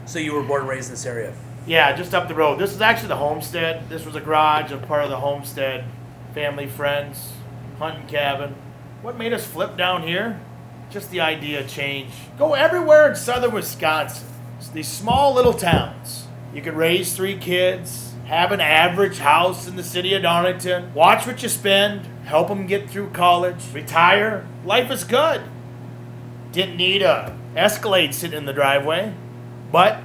So you were born and raised in this area? Yeah, just up the road. This is actually the homestead. This was a garage of part of the homestead. Family, friends, hunting cabin. What made us flip down here? Just the idea of change. Go everywhere in southern Wisconsin. It's these small little towns. You could raise 3 kids, have an average house in the city of Darlington, watch what you spend, help them get through college, retire. Life is good. Didn't need a Escalade sitting in the driveway, but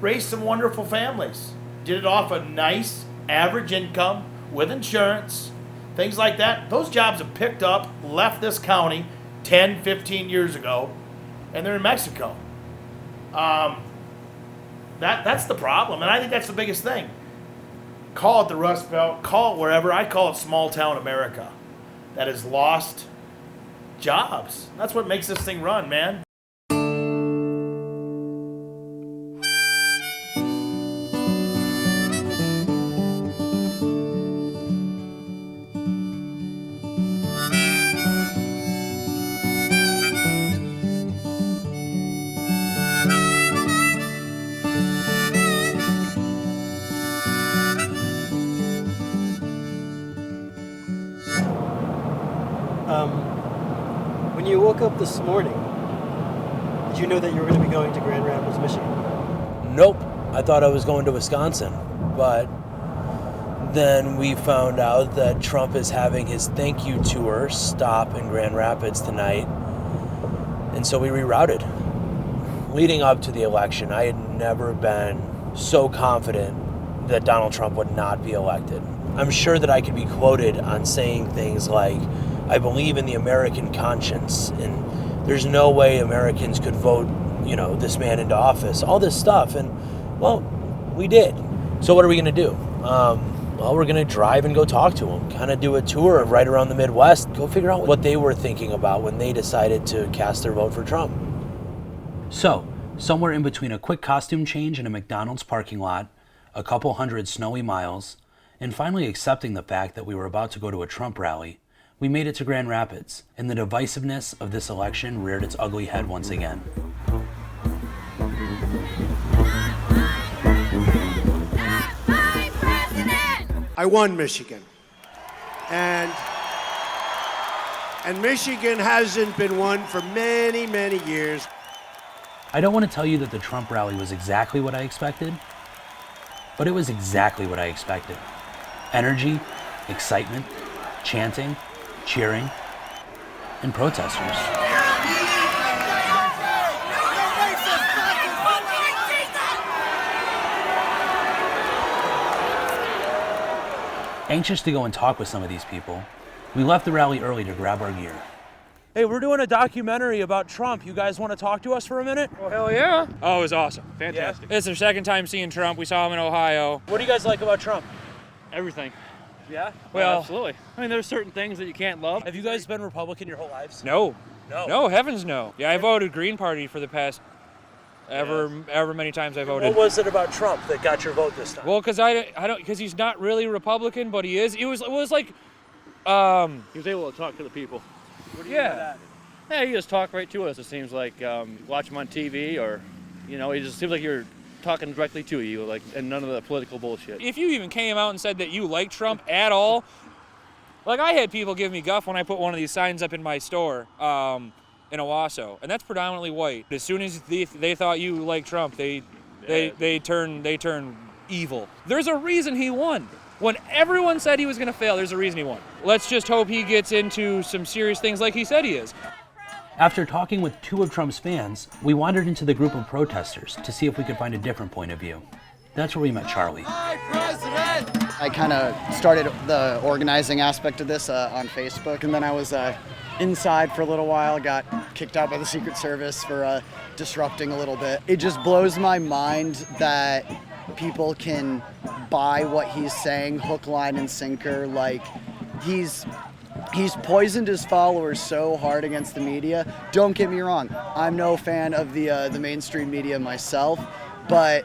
raised some wonderful families. Did it off a nice average income with insurance, things like that. Those jobs have picked up, left this county 10, 15 years ago, and they're in Mexico. That's the problem, and I think that's the biggest thing. Call it the Rust Belt, call it wherever. I call it small town America that has lost jobs. That's what makes this thing run, man. When you woke up this morning, did you know that you were going to be going to Grand Rapids, Michigan? Nope. I thought I was going to Wisconsin, but then we found out that Trump is having his thank you tour stop in Grand Rapids tonight, and so we rerouted. Leading up to the election, I had never been so confident that Donald Trump would not be elected. I'm sure that I could be quoted on saying things like, I believe in the American conscience, and there's no way Americans could vote, this man into office, all this stuff. And, well, we did. So what are we going to do? Well, we're going to drive and go talk to him, kind of do a tour of right around the Midwest, go figure out what they were thinking about when they decided to cast their vote for Trump. So, somewhere in between a quick costume change in a McDonald's parking lot, a couple hundred snowy miles, and finally accepting the fact that we were about to go to a Trump rally, we made it to Grand Rapids, and the divisiveness of this election reared its ugly head once again. I won Michigan. And Michigan hasn't been won for many, many years. I don't want to tell you that the Trump rally was exactly what I expected, but it was exactly what I expected. Energy, excitement, chanting, cheering, and protesters. Anxious to go and talk with some of these people, we left the rally early to grab our gear. Hey, we're doing a documentary about Trump. You guys want to talk to us for a minute? Well, hell yeah. Oh, it was awesome. Fantastic. Yeah. It's their second time seeing Trump. We saw him in Ohio. What do you guys like about Trump? Everything. Yeah? Well, absolutely. I mean, there's certain things that you can't love. Have you guys been Republican your whole lives? No. No. No, heavens no. Yeah, I voted Green Party for the past ever many times I voted. What was it about Trump that got your vote this time? Well, because he's not really Republican, but he is. It was like, he was able to talk to the people. What do you mean by that? Yeah, he just talked right to us. It seems like watch him on TV, or he just seems like you're talking directly to you, and none of the political bullshit. If you even came out and said that you like Trump at all, like I had people give me guff when I put one of these signs up in my store in Owasso, and that's predominantly white. As soon as they thought you liked Trump, they turn evil. There's a reason he won. When everyone said he was going to fail, there's a reason he won. Let's just hope he gets into some serious things like he said he is. After talking with 2 of Trump's fans, we wandered into the group of protesters to see if we could find a different point of view. That's where we met Charlie. I kind of started the organizing aspect of this on Facebook, and then I was inside for a little while, got kicked out by the Secret Service for disrupting a little bit. It just blows my mind that people can buy what he's saying, hook, line, and sinker. Like, he's poisoned his followers so hard against the media. Don't get me wrong, I'm no fan of the mainstream media myself, but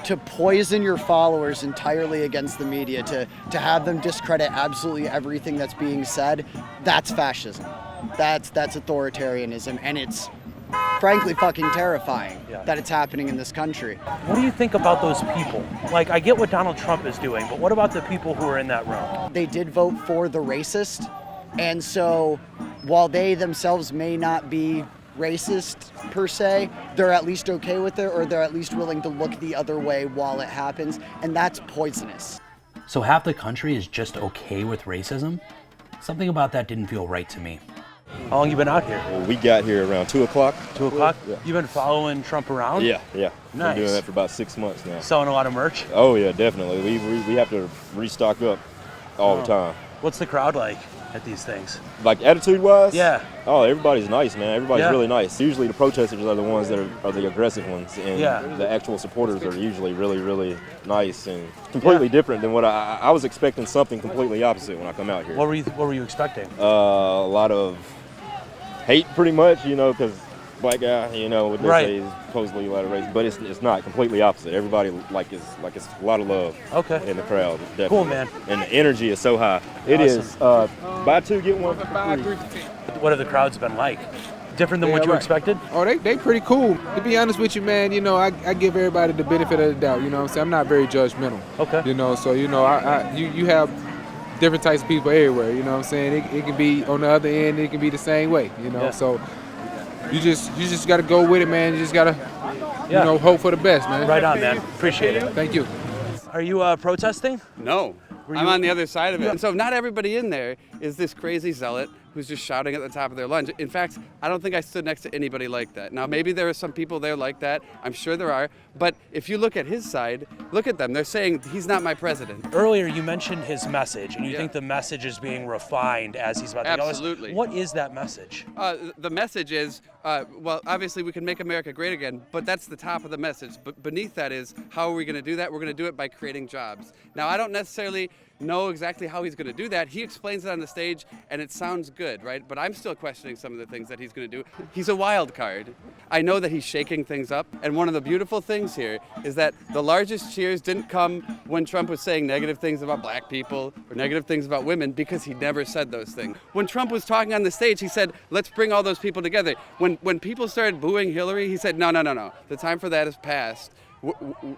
to poison your followers entirely against the media, to have them discredit absolutely everything that's being said, that's fascism. That's authoritarianism, and it's frankly fucking terrifying Yeah. that it's happening in this country. What do you think about those people? Like, I get what Donald Trump is doing, but what about the people who are in that room? They did vote for the racist, and so while they themselves may not be racist per se, they're at least okay with it, or they're at least willing to look the other way while it happens, and that's poisonous. So half the country is just okay with racism? Something about that didn't feel right to me. How long you been out here? Well, we got here around 2 o'clock. 2 o'clock? Yeah. You been following Trump around? Yeah. Nice. Been doing that for about 6 months now. Selling a lot of merch? Oh yeah, definitely. We have to restock up all the time. What's the crowd like at these things? Like attitude-wise? Yeah. Oh, everybody's nice, man. Everybody's Yeah. really nice. Usually the protesters are the ones that are the aggressive ones, and Yeah. the actual supporters are usually really, really nice and completely different than what I was expecting. Something completely opposite when I come out here. What were you expecting? A lot of hate, pretty much, because black guy, what they Right. say is supposedly a lot of race, but it's not, completely opposite. Everybody it's a lot of love. Okay. In the crowd, definitely. Cool, man. And the energy is so high. It is buy two get one for free. What have the crowds been like? Different than what you expected? Oh, they pretty cool. To be honest with you, man, I give everybody the benefit of the doubt, what I'm saying? I'm not very judgmental. Okay. So, you have different types of people everywhere, what I'm saying? It can be on the other end, it can be the same way, Yeah. So you just got to go with it, man. You just got to, hope for the best, man. Right on, man. Appreciate it. Thank you. Are you protesting? No, I'm on the other side of it. And so not everybody in there is this crazy zealot who's just shouting at the top of their lungs. In fact, I don't think I stood next to anybody like that. Now, maybe there are some people there like that. I'm sure there are. But if you look at his side, look at them. They're saying he's not my president. Earlier, you mentioned his message, and you think the message is being refined as he's about to go. Absolutely. What is that message? The message is, well, obviously we can make America great again, but that's the top of the message. But beneath that is, how are we going to do that? We're going to do it by creating jobs. Now, I don't necessarily know exactly how he's going to do that. He explains it on the stage, and it sounds good, right? But I'm still questioning some of the things that he's going to do. He's a wild card. I know that he's shaking things up, and one of the beautiful things here is that the largest cheers didn't come when Trump was saying negative things about black people or negative things about women, because he never said those things. When Trump was talking on the stage, he said, let's bring all those people together. When people started booing Hillary, he said, no. The time for that is past.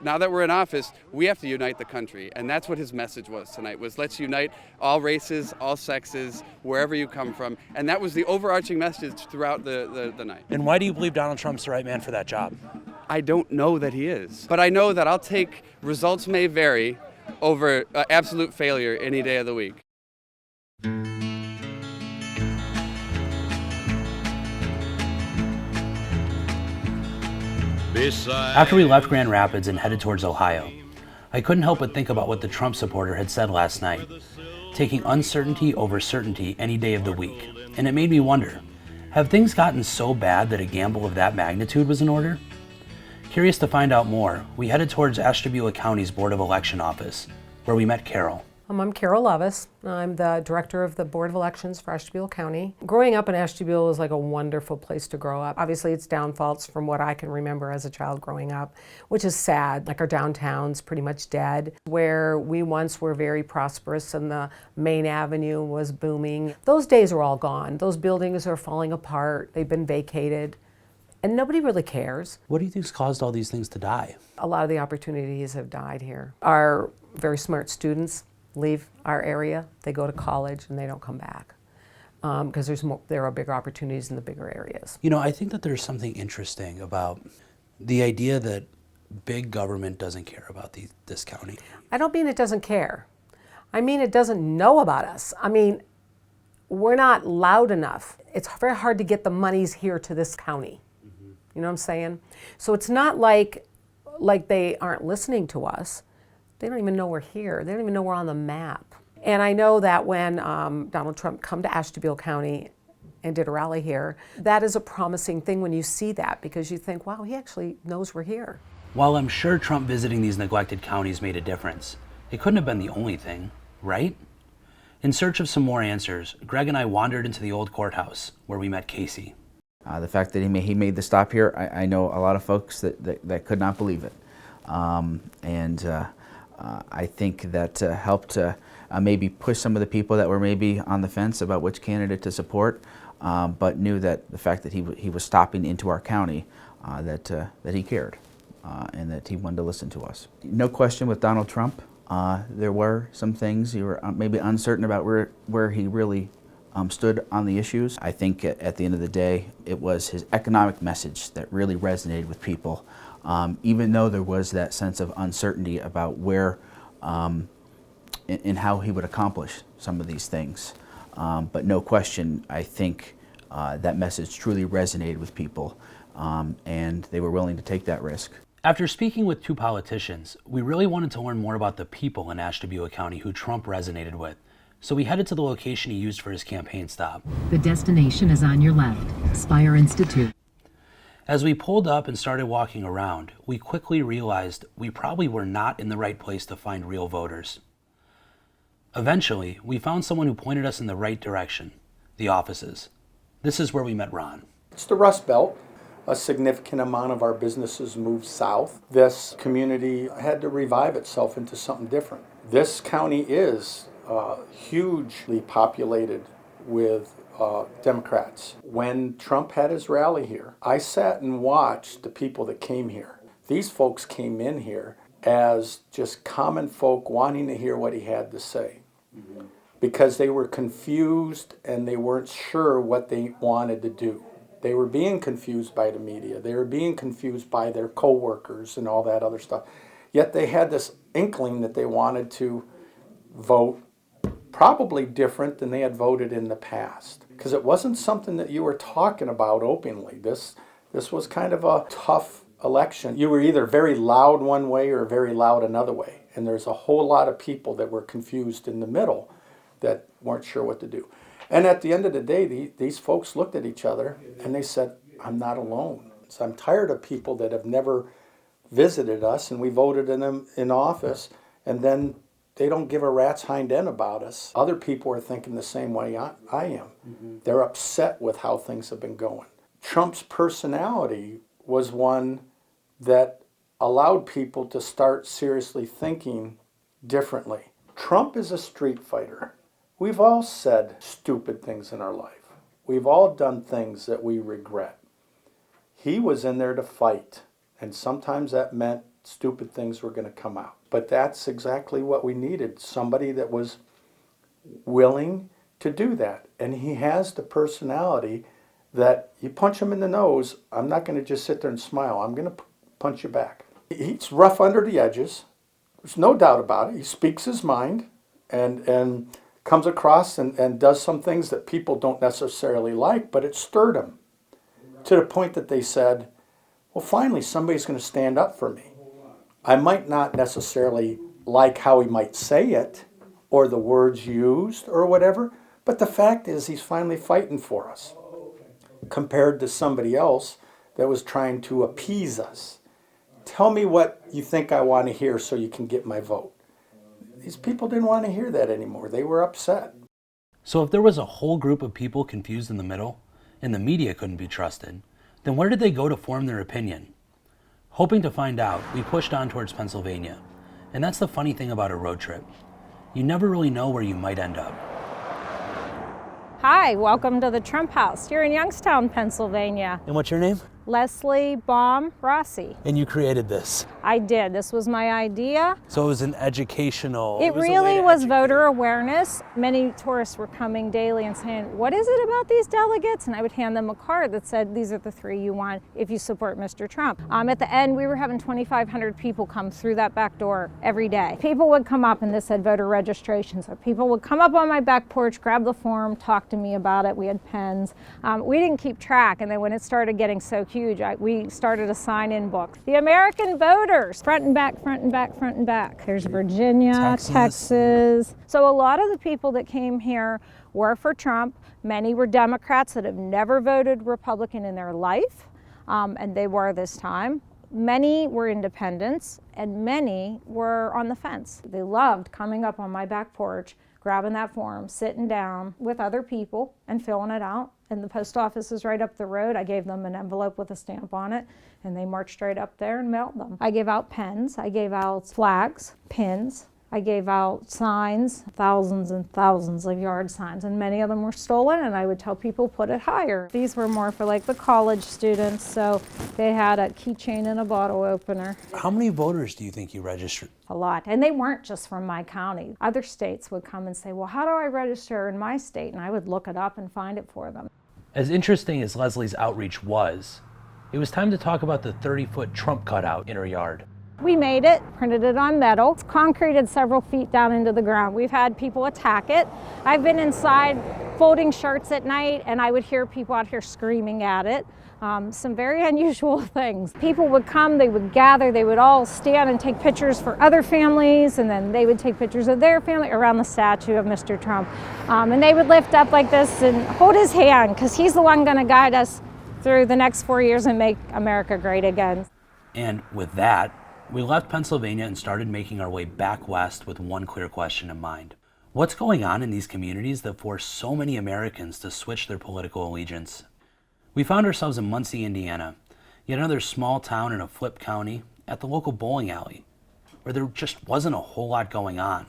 Now that we're in office, we have to unite the country. And that's what his message was tonight, was let's unite all races, all sexes, wherever you come from. And that was the overarching message throughout the night. And why do you believe Donald Trump's the right man for that job? I don't know that he is. But I know that I'll take results may vary over absolute failure any day of the week. After we left Grand Rapids and headed towards Ohio, I couldn't help but think about what the Trump supporter had said last night, taking uncertainty over certainty any day of the week. And it made me wonder, have things gotten so bad that a gamble of that magnitude was in order? Curious to find out more, we headed towards Ashtabula County's Board of Election office, where we met Carol. I'm Carol Levis. I'm the director of the Board of Elections for Ashtabula County. Growing up in Ashtabula is like a wonderful place to grow up. Obviously, it's downfalls from what I can remember as a child growing up, which is sad. Like our downtown's pretty much dead. Where we once were very prosperous and the main avenue was booming, those days are all gone. Those buildings are falling apart. They've been vacated. And nobody really cares. What do you think's caused all these things to die? A lot of the opportunities have died here. Our very smart students leave our area, they go to college and they don't come back because there are bigger opportunities in the bigger areas. I think that there's something interesting about the idea that big government doesn't care about this county. I don't mean it doesn't care. I mean it doesn't know about us. I mean, we're not loud enough. It's very hard to get the monies here to this county. Mm-hmm. You know what I'm saying? So it's not like they aren't listening to us. They don't even know we're here. They don't even know we're on the map. And I know that when Donald Trump come to Ashtabula County and did a rally here, that is a promising thing when you see that, because you think, wow, he actually knows we're here. While I'm sure Trump visiting these neglected counties made a difference, it couldn't have been the only thing, right? In search of some more answers, Greg and I wandered into the old courthouse, where we met Casey. The fact that he made the stop here, I know a lot of folks that could not believe it. I think that helped maybe push some of the people that were maybe on the fence about which candidate to support, but knew that the fact that he was stopping into our county, that he cared, and that he wanted to listen to us. No question with Donald Trump, there were some things you were maybe uncertain about where he really stood on the issues. I think at the end of the day, it was his economic message that really resonated with people, even though there was that sense of uncertainty about where and how he would accomplish some of these things. But no question, I think that message truly resonated with people, and they were willing to take that risk. After speaking with two politicians, we really wanted to learn more about the people in Ashtabula County who Trump resonated with. So we headed to the location he used for his campaign stop. The destination is on your left, Spire Institute. As we pulled up and started walking around, we quickly realized we probably were not in the right place to find real voters. Eventually, we found someone who pointed us in the right direction, the offices. This is where we met Ron. It's the Rust Belt. A significant amount of our businesses moved south. This community had to revive itself into something different. This county is hugely populated with Democrats. When Trump had his rally here, I sat and watched the people that came here. These folks came in here as just common folk wanting to hear what he had to say, because they were confused and they weren't sure what they wanted to do. They were being confused by the media. They were being confused by their co-workers and all that other stuff. Yet they had this inkling that they wanted to vote probably different than they had voted in the past, because it wasn't something that you were talking about openly. This was kind of a tough election. You were either very loud one way or very loud another way, and there's a whole lot of people that were confused in the middle that weren't sure what to do. And at the end of the day, these folks looked at each other and they said, I'm not alone. So I'm tired of people that have never visited us and we voted in them in office, and then they don't give a rat's hind end about us. Other people are thinking the same way I am. They're upset with how things have been going. Trump's personality was one that allowed people to start seriously thinking differently. Trump is a street fighter. We've all said stupid things in our life. We've all done things that we regret. He was in there to fight, and sometimes that meant stupid things were going to come out. But that's exactly what we needed, somebody that was willing to do that. And he has the personality that you punch him in the nose, I'm not going to just sit there and smile. I'm going to punch you back. He's rough under the edges. There's no doubt about it. He speaks his mind and comes across and does some things that people don't necessarily like, but it stirred them to the point that they said, well, finally, somebody's going to stand up for me. I might not necessarily like how he might say it or the words used or whatever, but the fact is he's finally fighting for us compared to somebody else that was trying to appease us. Tell me what you think I want to hear so you can get my vote. These people didn't want to hear that anymore. They were upset. So if there was a whole group of people confused in the middle, and the media couldn't be trusted, then where did they go to form their opinion? Hoping to find out, we pushed on towards Pennsylvania. And that's the funny thing about a road trip. You never really know where you might end up. Hi, welcome to the Trump House here in Youngstown, Pennsylvania. And what's your name? Leslie Baum Rossi. And you created this? I did. This was my idea. So it was an educational... It really was voter awareness. Many tourists were coming daily and saying, what is it about these delegates? And I would hand them a card that said, these are the three you want if you support Mr. Trump. At the end, we were having 2,500 people come through that back door every day. People would come up, and this said voter registration. So people would come up on my back porch, grab the form, talk to me about it. We had pens. We didn't keep track, and then when it started getting so huge, we started a sign-in book. The American voters, front and back, front and back, front and back. There's Virginia, Texas. So a lot of the people that came here were for Trump. Many were Democrats that have never voted Republican in their life, and they were this time. Many were independents, and many were on the fence. They loved coming up on my back porch, grabbing that form, sitting down with other people and filling it out. And the post office is right up the road. I gave them an envelope with a stamp on it, and they marched right up there and mailed them. I gave out pens, I gave out flags, pins, I gave out signs, thousands and thousands of yard signs, and many of them were stolen, and I would tell people put it higher. These were more for like the college students, so they had a keychain and a bottle opener. How many voters do you think you registered? A lot, and they weren't just from my county. Other states would come and say, well, how do I register in my state? And I would look it up and find it for them. As interesting as Leslie's outreach was, it was time to talk about the 30-foot Trump cutout in her yard. We made it, printed it on metal. It's concreted several feet down into the ground. We've had people attack it. I've been inside folding shirts at night, and I would hear people out here screaming at it. Some very unusual things. People would come, they would gather, they would all stand and take pictures for other families, and then they would take pictures of their family around the statue of Mr. Trump. And they would lift up like this and hold his hand, because he's the one going to guide us through the next 4 years and make America great again. And with that, we left Pennsylvania and started making our way back west with one clear question in mind. What's going on in these communities that force so many Americans to switch their political allegiance? We found ourselves in Muncie, Indiana, yet another small town in a flip county, at the local bowling alley, where there just wasn't a whole lot going on.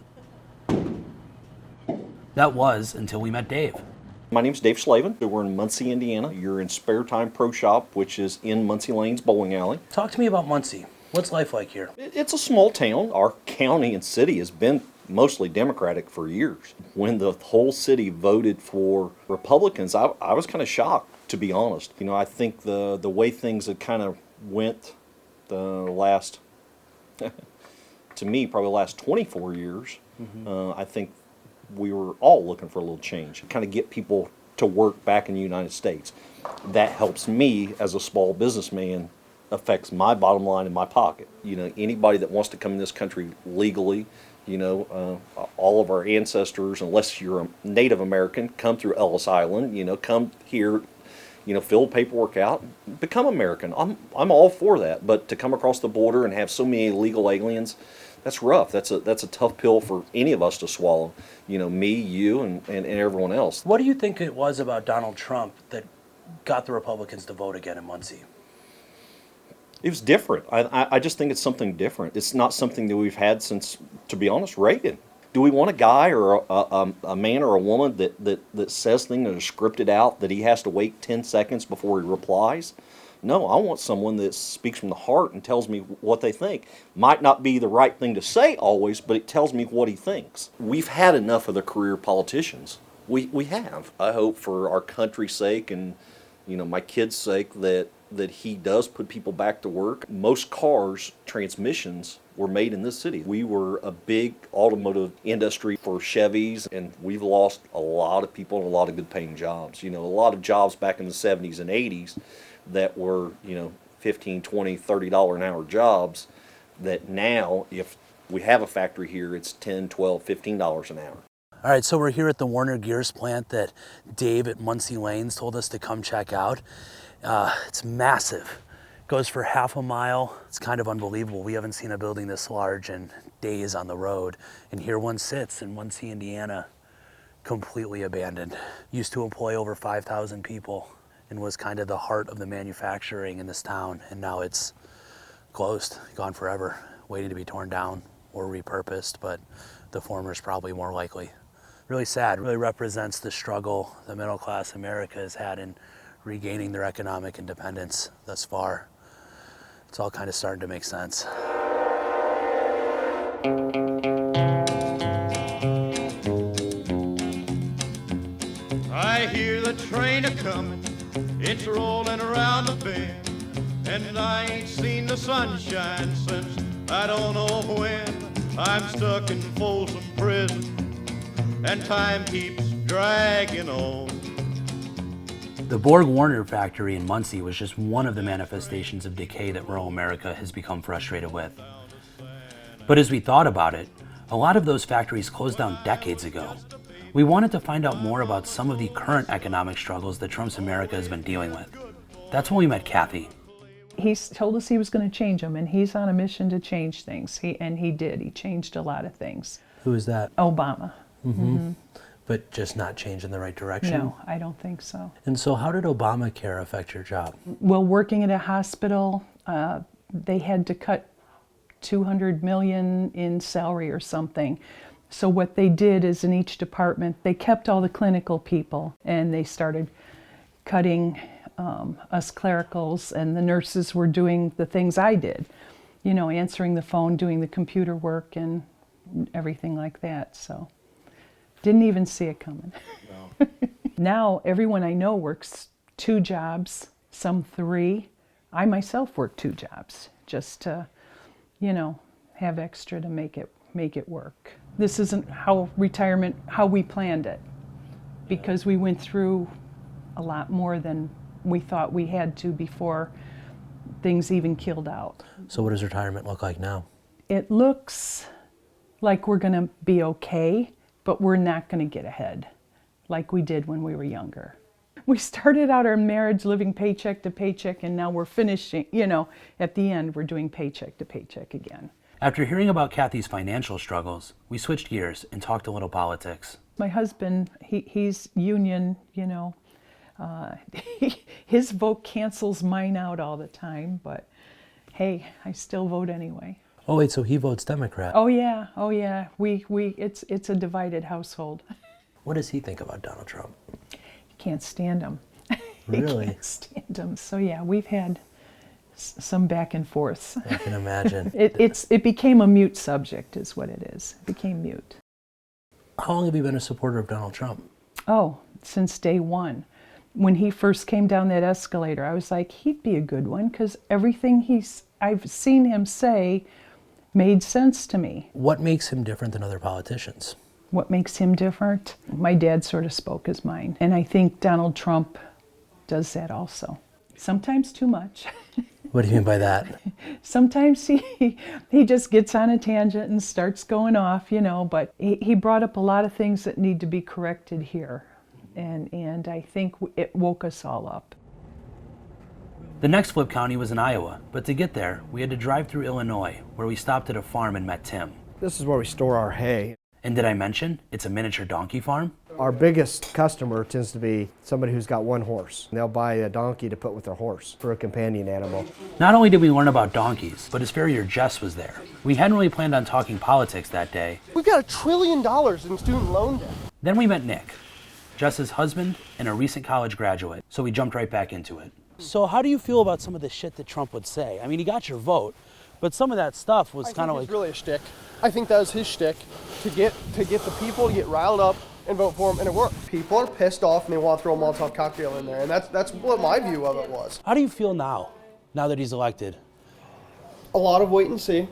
That was until we met Dave. My name's Dave Slavin. We're in Muncie, Indiana. You're in Spare Time Pro Shop, which is in Muncie Lane's bowling alley. Talk to me about Muncie. What's life like here? It's a small town. Our county and city has been mostly Democratic for years. When the whole city voted for Republicans, I was kind of shocked, to be honest. You know, I think the way things had kind of went the last, to me, probably the last 24 years, I think we were all looking for a little change. Kind of get people to work back in the United States. That helps me as a small businessman, affects my bottom line in my pocket. You know, anybody that wants to come in this country legally, you know, all of our ancestors, unless you're a Native American, come through Ellis Island, you know, come here, you know, fill paperwork out, become American. I'm all for that, but to come across the border and have so many illegal aliens, that's rough. That's a tough pill for any of us to swallow. You know, me, you, and everyone else. What do you think it was about Donald Trump that got the Republicans to vote again in Muncie? It was different. I just think it's something different. It's not something that we've had since, to be honest, Reagan. Do we want a guy or a man or a woman that says things that are scripted out, that he has to wait 10 seconds before he replies? No, I want someone that speaks from the heart and tells me what they think. Might not be the right thing to say always, but it tells me what he thinks. We've had enough of the career politicians. We have. I hope for our country's sake and, you know, my kids' sake that he does put people back to work. Most cars, transmissions, were made in this city. We were a big automotive industry for Chevys, and we've lost a lot of people and a lot of good paying jobs. You know, a lot of jobs back in the 70s and 80s that were, you know, $15, $20, $30 an hour jobs that now, if we have a factory here, it's $10, $12, $15 an hour. All right, so we're here at the Warner Gears plant that Dave at Muncie Lanes told us to come check out. It's massive. Goes for half a mile. It's kind of unbelievable. We haven't seen a building this large in days on the road. And here one sits in Muncie, Indiana, completely abandoned. Used to employ over 5,000 people and was kind of the heart of the manufacturing in this town. And now it's closed, gone forever, waiting to be torn down or repurposed, but the former is probably more likely. Really sad. Really represents the struggle the middle class America has had in regaining their economic independence thus far. It's all kind of starting to make sense. I hear the train a-comin', it's rolling around the bend, and I ain't seen the sunshine since I don't know when. I'm stuck in Folsom Prison, and time keeps dragging on. The Borgwarner factory in Muncie was just one of the manifestations of decay that rural America has become frustrated with. But as we thought about it, a lot of those factories closed down decades ago. We wanted to find out more about some of the current economic struggles that Trump's America has been dealing with. That's when we met Kathy. He told us he was going to change them, and he's on a mission to change things. He did. He changed a lot of things. Who is that? Obama. Mm-hmm. But just not change in the right direction? No, I don't think so. And so how did Obamacare affect your job? Well, working at a hospital, they had to cut 200 million in salary or something. So what they did is in each department, they kept all the clinical people and they started cutting us clericals, and the nurses were doing the things I did, you know, answering the phone, doing the computer work and everything like that. So didn't even see it coming. No. Now everyone I know works 2 jobs, some 3. I myself work 2 jobs just to, you know, have extra to make it work. This isn't how we planned it, because we went through a lot more than we thought we had to before things even killed out. So what does retirement look like now? It looks like we're going to be okay, but we're not going to get ahead like we did when we were younger. We started out our marriage living paycheck to paycheck, and now we're finishing, you know, at the end we're doing paycheck to paycheck again. After hearing about Kathy's financial struggles, we switched gears and talked a little politics. My husband, he's union, you know. His vote cancels mine out all the time, but hey, I still vote anyway. Oh wait, so he votes Democrat? Oh yeah. It's a divided household. What does he think about Donald Trump? He can't stand him. Really? He can't stand him. So yeah, we've had some back and forths. I can imagine. It became a mute subject, is what it is. It became mute. How long have you been a supporter of Donald Trump? Oh, since day one. When he first came down that escalator, I was like, he'd be a good one, because everything I've seen him say made sense to me. What makes him different than other politicians? What makes him different? My dad sort of spoke his mind, and I think Donald Trump does that also. Sometimes too much. What do you mean by that? Sometimes he just gets on a tangent and starts going off, you know, but he brought up a lot of things that need to be corrected here. And I think it woke us all up. The next flip county was in Iowa, but to get there, we had to drive through Illinois, where we stopped at a farm and met Tim. This is where we store our hay. And did I mention it's a miniature donkey farm? Our biggest customer tends to be somebody who's got 1 horse. They'll buy a donkey to put with their horse for a companion animal. Not only did we learn about donkeys, but his farrier Jess was there. We hadn't really planned on talking politics that day. We've got $1 trillion in student loan debt. Then we met Nick, Jess's husband and a recent college graduate, so we jumped right back into it. So how do you feel about some of the shit that Trump would say? I mean, he got your vote, but some of that stuff was kind of like... It's really a shtick. I think that was his shtick, to get the people to get riled up and vote for him, and it worked. People are pissed off and they want to throw a Molotov cocktail in there, and that's what my view of it was. How do you feel now that he's elected? A lot of wait and see.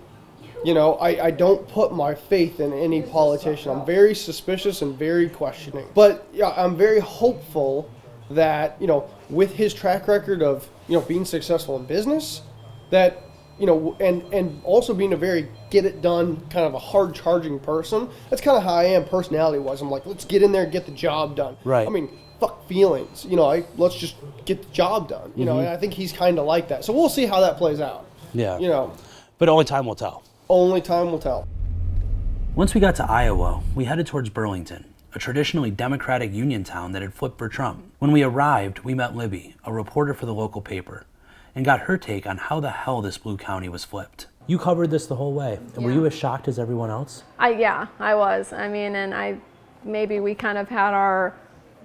You know, I don't put my faith in any politician. I'm very suspicious and very questioning. But yeah, I'm very hopeful that, you know, with his track record of, you know, being successful in business, that, you know, and also being a very get it done kind of a hard charging person. That's kind of how I am personality wise. I'm like, let's get in there and get the job done. Right. I mean, fuck feelings. You know, let's just get the job done. You know, and I think he's kind of like that. So we'll see how that plays out. Yeah. You know. But only time will tell. Only time will tell. Once we got to Iowa, we headed towards Burlington, a traditionally Democratic union town that had flipped for Trump. When we arrived, we met Libby, a reporter for the local paper, and got her take on how the hell this blue county was flipped. You covered this the whole way. And were you as shocked as everyone else? Yeah, I was. I mean, and maybe we kind of had our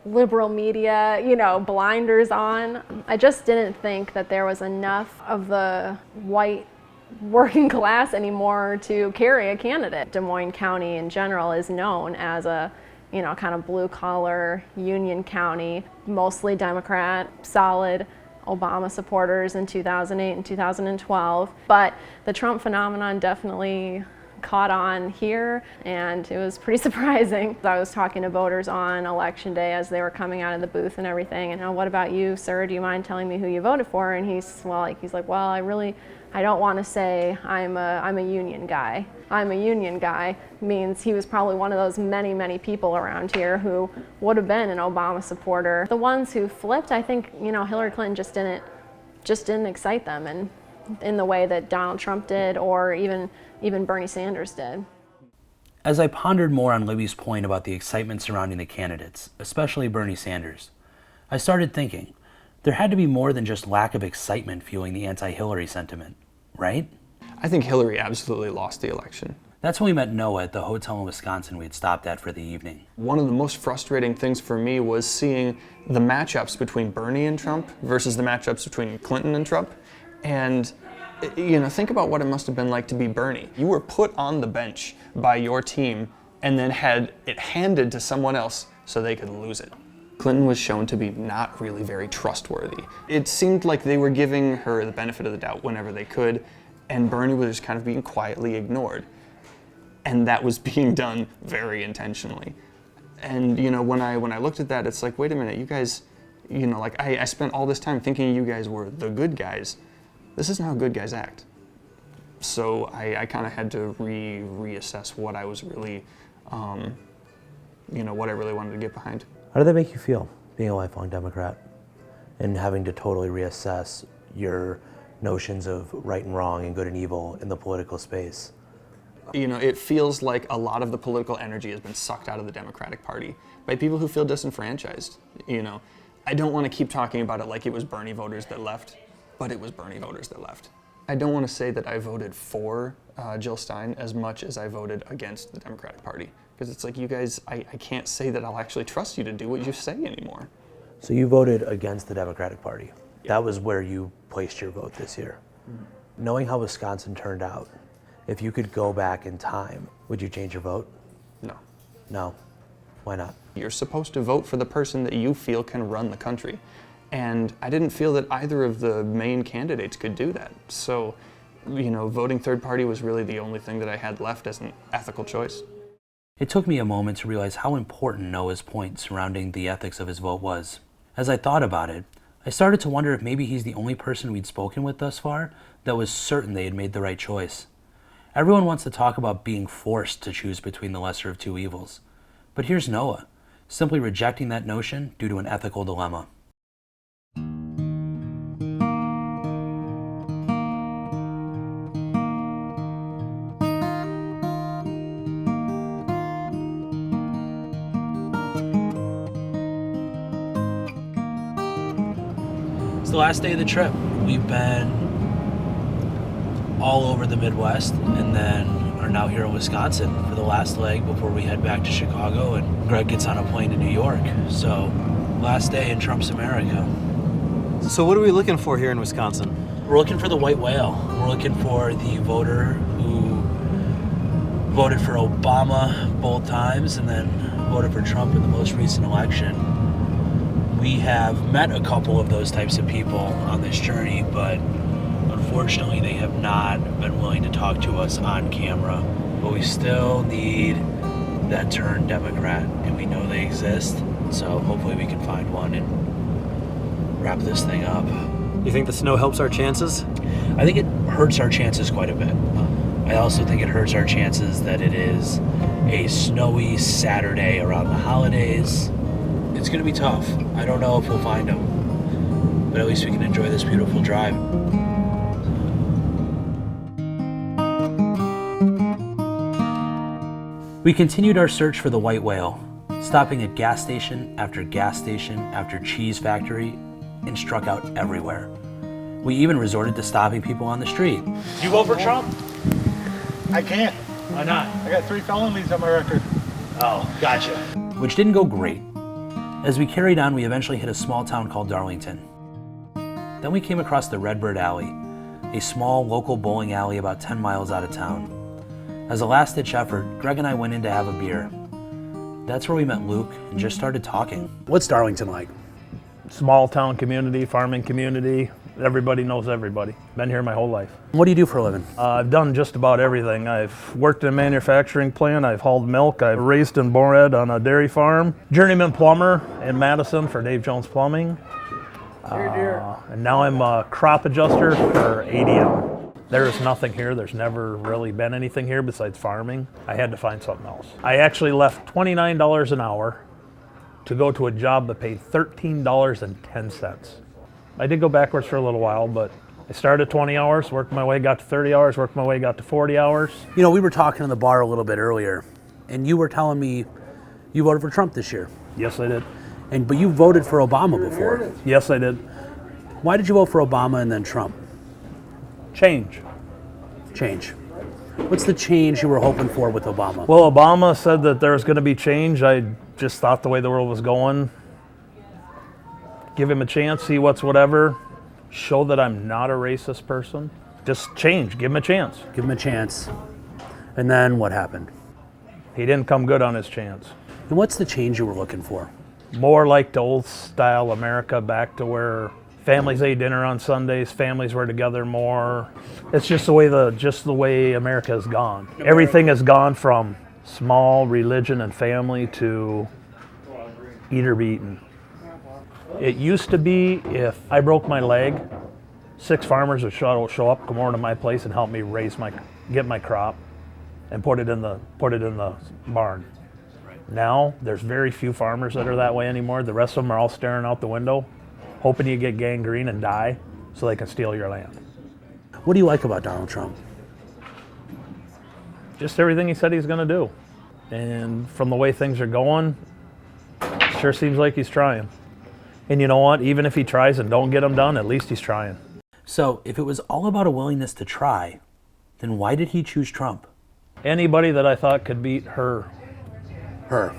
liberal media, you know, blinders on. I just didn't think that there was enough of the white working class anymore to carry a candidate. Des Moines County in general is known as a, you know, kind of blue collar union county, mostly Democrat, solid Obama supporters in 2008 and 2012. But the Trump phenomenon definitely caught on here, and it was pretty surprising. I was talking to voters on election day as they were coming out of the booth and everything, and, oh, what about you, sir? Do you mind telling me who you voted for? And he's like, well, I don't want to say I'm a union guy. I'm a union guy means he was probably one of those many, many people around here who would have been an Obama supporter. The ones who flipped, I think, you know, Hillary Clinton just didn't excite them, and in the way that Donald Trump did, or even Bernie Sanders did. As I pondered more on Libby's point about the excitement surrounding the candidates, especially Bernie Sanders, I started thinking there had to be more than just lack of excitement fueling the anti-Hillary sentiment, right? I think Hillary absolutely lost the election. That's when we met Noah at the hotel in Wisconsin we had stopped at for the evening. One of the most frustrating things for me was seeing the matchups between Bernie and Trump versus the matchups between Clinton and Trump. And, you know, think about what it must have been like to be Bernie. You were put on the bench by your team and then had it handed to someone else so they could lose it. Clinton was shown to be not really very trustworthy. It seemed like they were giving her the benefit of the doubt whenever they could, and Bernie was just kind of being quietly ignored. And that was being done very intentionally. And you know, when I looked at that, it's like, wait a minute, you guys, you know, like I spent all this time thinking you guys were the good guys. This isn't how good guys act. So I kind of had to reassess what I was really, you know, what I really wanted to get behind. How did that make you feel, being a lifelong Democrat and having to totally reassess your notions of right and wrong and good and evil in the political space? You know, it feels like a lot of the political energy has been sucked out of the Democratic Party by people who feel disenfranchised. You know, I don't want to keep talking about it like it was Bernie voters that left, but it was Bernie voters that left. I don't want to say that I voted for Jill Stein as much as I voted against the Democratic Party, because it's like, you guys, I can't say that I'll actually trust you to do what you say anymore. So you voted against the Democratic Party. That was where you placed your vote this year. Mm-hmm. Knowing how Wisconsin turned out, if you could go back in time, would you change your vote? No. No. Why not? You're supposed to vote for the person that you feel can run the country. And I didn't feel that either of the main candidates could do that. So, you know, voting third party was really the only thing that I had left as an ethical choice. It took me a moment to realize how important Noah's point surrounding the ethics of his vote was. As I thought about it, I started to wonder if maybe he's the only person we'd spoken with thus far that was certain they had made the right choice. Everyone wants to talk about being forced to choose between the lesser of two evils. But here's Noah, simply rejecting that notion due to an ethical dilemma. It's the last day of the trip. We've been all over the Midwest and then are now here in Wisconsin for the last leg before we head back to Chicago and Greg gets on a plane to New York. So, last day in Trump's America. So what are we looking for here in Wisconsin? We're looking for the white whale. We're looking for the voter who voted for Obama both times and then voted for Trump in the most recent election. We have met a couple of those types of people on this journey, but unfortunately, they have not been willing to talk to us on camera, but we still need that turned Democrat, and we know they exist, so hopefully we can find one and wrap this thing up. You think the snow helps our chances? I think it hurts our chances quite a bit. I also think it hurts our chances that it is a snowy Saturday around the holidays. It's going to be tough. I don't know if we'll find them, but at least we can enjoy this beautiful drive. We continued our search for the white whale, stopping at gas station after cheese factory, and struck out everywhere. We even resorted to stopping people on the street. Did you vote for Trump? I can't. Why not? I got 3 felonies on my record. Oh, gotcha. Which didn't go great. As we carried on, we eventually hit a small town called Darlington. Then we came across the Redbird Alley, a small local bowling alley about 10 miles out of town. As a last-ditch effort, Greg and I went in to have a beer. That's where we met Luke and just started talking. What's Darlington like? Small town community, farming community. Everybody knows everybody. Been here my whole life. What do you do for a living? I've done just about everything. I've worked in a manufacturing plant. I've hauled milk. I've raised and bred on a dairy farm. Journeyman plumber in Madison for Dave Jones Plumbing. And now I'm a crop adjuster for ADM. There is nothing here. There's never really been anything here besides farming. I had to find something else. I actually left $29 an hour to go to a job that paid $13.10. I did go backwards for a little while, but I started 20 hours, worked my way, got to 30 hours, worked my way, got to 40 hours. You know, we were talking in the bar a little bit earlier, and you were telling me you voted for Trump this year. Yes, I did. But you voted for Obama before. Yes, I did. Why did you vote for Obama and then Trump? Change. Change. What's the change you were hoping for with Obama? Well, Obama said that there was going to be change. I just thought the way the world was going, give him a chance, see what's whatever, show that I'm not a racist person. Just change, give him a chance. Give him a chance. And then what happened? He didn't come good on his chance. And what's the change you were looking for? More like the old style America, back to where families ate dinner on Sundays, families were together more. It's just the way America has gone. Everything has gone from small religion and family to eat or be eaten. It used to be if I broke my leg, 6 farmers would show up, come over to my place and help me get my crop and put it in the barn. Now, there's very few farmers that are that way anymore. The rest of them are all staring out the window, hoping you get gangrene and die so they can steal your land. What do you like about Donald Trump? Just everything he said he's going to do. And from the way things are going, sure seems like he's trying. And you know what? Even if he tries and don't get them done, at least he's trying. So, if it was all about a willingness to try, then why did he choose Trump? Anybody that I thought could beat her.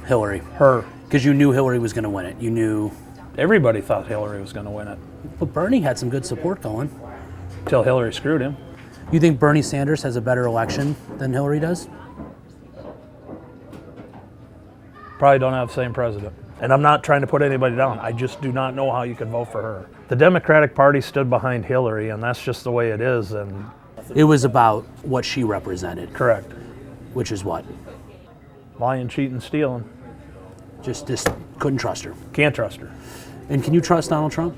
Hillary. Her. Because you knew Hillary was going to win it. You knew. Everybody thought Hillary was going to win it. But Bernie had some good support going. Till Hillary screwed him. You think Bernie Sanders has a better election than Hillary does? Probably don't have the same president. And I'm not trying to put anybody down. I just do not know how you could vote for her. The Democratic Party stood behind Hillary, and that's just the way it is. And it was about what she represented. Correct. Which is what? Lying, cheating, stealing. Just couldn't trust her. Can't trust her. And can you trust Donald Trump?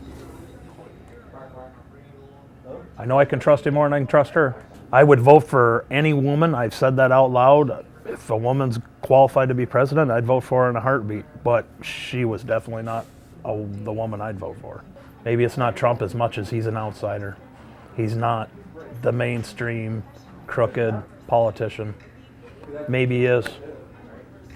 I know I can trust him more than I can trust her. I would vote for any woman. I've said that out loud. If a woman's qualified to be president, I'd vote for her in a heartbeat. But she was definitely not the woman I'd vote for. Maybe it's not Trump as much as he's an outsider. He's not the mainstream crooked politician. Maybe he is.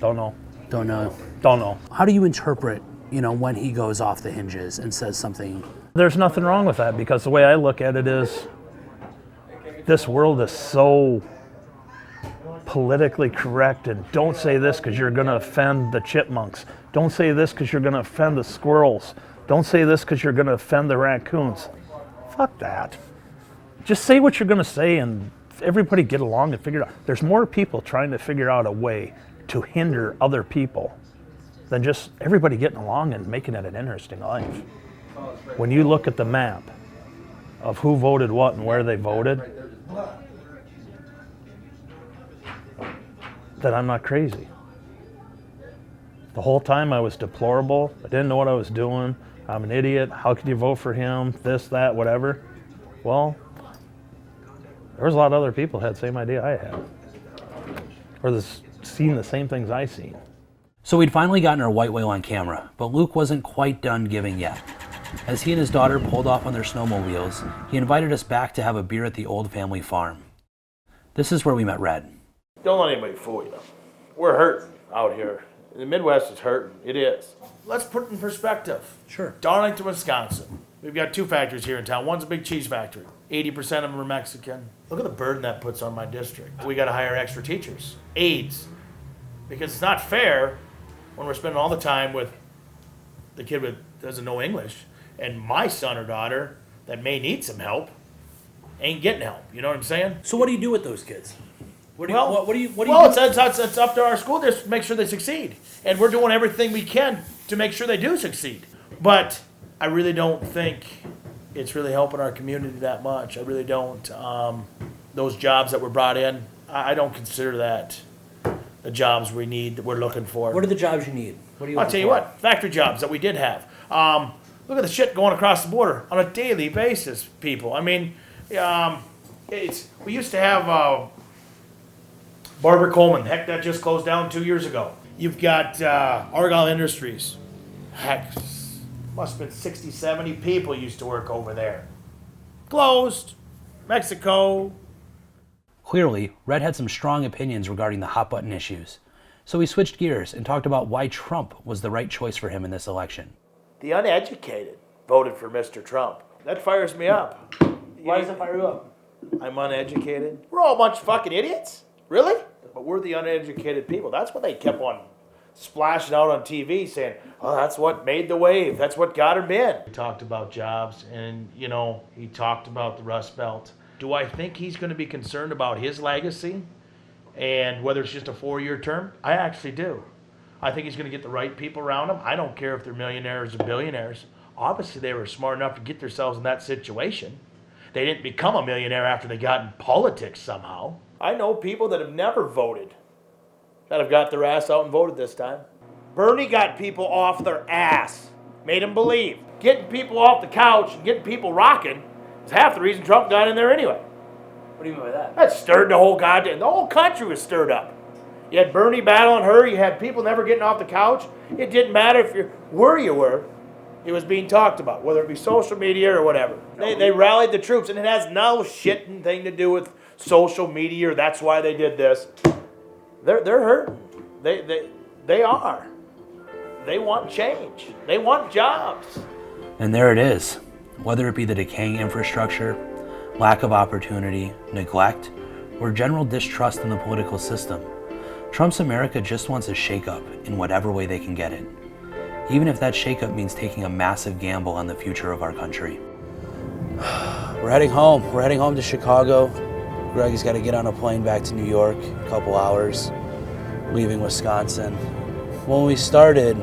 Don't know. Don't know. Don't know. How do you interpret, when he goes off the hinges and says something? There's nothing wrong with that, because the way I look at it is this world is so politically correct, and don't say this because you're going to offend the chipmunks. Don't say this because you're going to offend the squirrels. Don't say this because you're going to offend the raccoons. Fuck that. Just say what you're going to say and everybody get along and figure it out. There's more people trying to figure out a way to hinder other people than just everybody getting along and making it an interesting life. When you look at the map of who voted what and where they voted, then I'm not crazy. The whole time I was deplorable. I didn't know what I was doing. I'm an idiot. How could you vote for him? This, that, whatever. Well, there was a lot of other people who had the same idea I had. Or seen the same things I seen. So we'd finally gotten our white whale on camera, but Luke wasn't quite done giving yet. As he and his daughter pulled off on their snowmobiles, he invited us back to have a beer at the old family farm. This is where we met Red. Don't let anybody fool you. We're hurting out here. The Midwest is hurting. It is. Let's put it in perspective. Sure. Darlington, Wisconsin. We've got 2 factories here in town. One's a big cheese factory. 80% of them are Mexican. Look at the burden that puts on my district. We got to hire extra teachers, aides, because it's not fair when we're spending all the time with the kid that doesn't know English, and my son or daughter that may need some help ain't getting help. You know what I'm saying? So what do you do with those kids? It's up to our school district to make sure they succeed. And we're doing everything we can to make sure they do succeed. But I really don't think it's really helping our community that much. I really don't. Those jobs that were brought in, I don't consider that the jobs we need, that we're looking for. What are the jobs you need? I'll tell you what, factory jobs that we did have. Look at the shit going across the border on a daily basis, people. I mean, we used to have Barbara Coleman. Heck, that just closed down 2 years ago. You've got Argyle Industries. Heck, must have been 60, 70 people used to work over there. Closed. Mexico. Clearly, Red had some strong opinions regarding the hot button issues. So we switched gears and talked about why Trump was the right choice for him in this election. The uneducated voted for Mr. Trump. That fires me up. Why does it fire you up? I'm uneducated. We're all a bunch of fucking idiots. Really? But we're the uneducated people. That's what they kept on splashing out on TV, saying, oh, that's what made the wave. That's what got him in. He talked about jobs, and, you know, he talked about the Rust Belt. Do I think he's going to be concerned about his legacy and whether it's just a 4-year term? I actually do. I think he's going to get the right people around him. I don't care if they're millionaires or billionaires. Obviously, they were smart enough to get themselves in that situation. They didn't become a millionaire after they got in politics somehow. I know people that have never voted that have got their ass out and voted this time. Bernie got people off their ass, made them believe. Getting people off the couch and getting people rocking is half the reason Trump got in there anyway. What do you mean by that? That stirred the whole country was stirred up. You had Bernie battling her, you had people never getting off the couch. It didn't matter if you were. It was being talked about, whether it be social media or whatever. They rallied the troops, and it has no shitting thing to do with social media or that's why they did this. They're hurting. They are. They want change. They want jobs. And there it is. Whether it be the decaying infrastructure, lack of opportunity, neglect, or general distrust in the political system, Trump's America just wants a shakeup in whatever way they can get it. Even if that shakeup means taking a massive gamble on the future of our country. We're heading home. We're heading home to Chicago. Greg's got to get on a plane back to New York, a couple hours, leaving Wisconsin. When we started,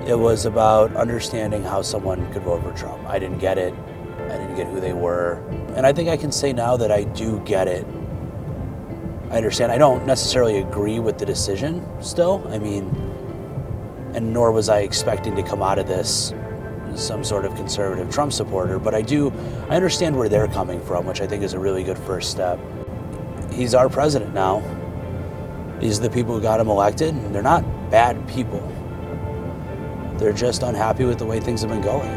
it was about understanding how someone could vote for Trump. I didn't get it. I didn't get who they were. And I think I can say now that I do get it. I understand. I don't necessarily agree with the decision still. I mean, and nor was I expecting to come out of this some sort of conservative Trump supporter, but I understand where they're coming from, which I think is a really good first step. He's our president now. These are the people who got him elected, and they're not bad people. They're just unhappy with the way things have been going.